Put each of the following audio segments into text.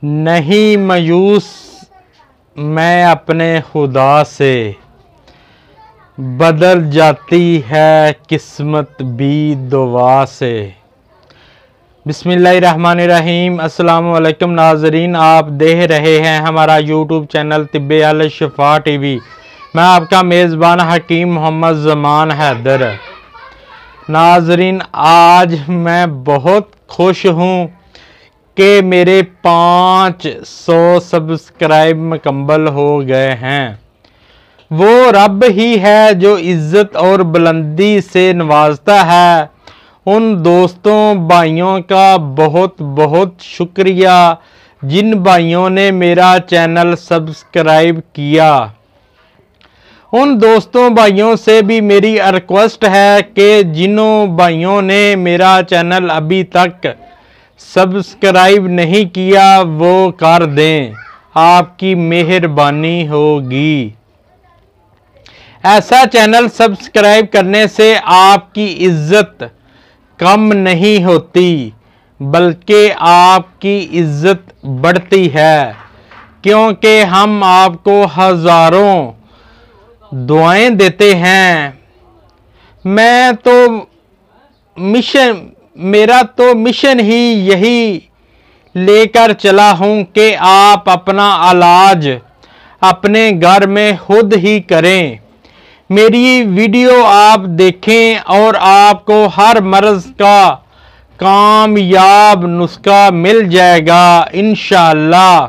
नहीं मायूस मैं अपने खुदा से, बदल जाती है किस्मत भी दुआ से। बिस्मिल्लाहिर्रहमानिर्रहीम। अस्सलाम वालेकुम नाजरीन, आप देख रहे हैं हमारा यूट्यूब चैनल तिब्बे अल शिफा टीवी। मैं आपका मेज़बान हकीम मोहम्मद ज़मान हैदर। नाजरीन, आज मैं बहुत खुश हूँ कि मेरे 500 सब्सक्राइब मुकम्मल हो गए हैं। वो रब ही है जो इज़्ज़त और बुलंदी से नवाजता है। उन दोस्तों भाइयों का बहुत बहुत शुक्रिया जिन भाइयों ने मेरा चैनल सब्सक्राइब किया। उन दोस्तों भाइयों से भी मेरी रिक्वेस्ट है कि जिन्हों भाइयों ने मेरा चैनल अभी तक सब्सक्राइब नहीं किया वो कर दें, आपकी मेहरबानी होगी। ऐसा चैनल सब्सक्राइब करने से आपकी इज्जत कम नहीं होती बल्कि आपकी इज्जत बढ़ती है, क्योंकि हम आपको हजारों दुआएं देते हैं। मेरा तो मिशन ही यही लेकर चला हूं कि आप अपना इलाज अपने घर में खुद ही करें। मेरी वीडियो आप देखें और आपको हर मर्ज का कामयाब नुस्खा मिल जाएगा इंशाअल्लाह।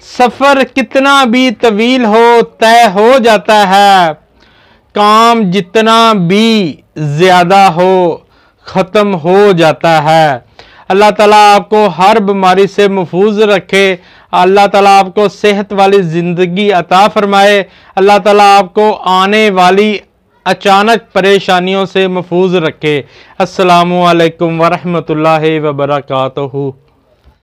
सफ़र कितना भी तवील हो तय हो जाता है, काम जितना भी ज़्यादा हो ख़त्म हो जाता है। अल्लाह ताला आपको हर बीमारी से महफूज रखे। अल्लाह ताला आपको सेहत वाली ज़िंदगी अता फरमाए। अल्लाह ताला आपको आने वाली अचानक परेशानियों से महफूज रखे। अस्सलामु अलैकुम वरहमतुल्लाहि वबरकातुहू।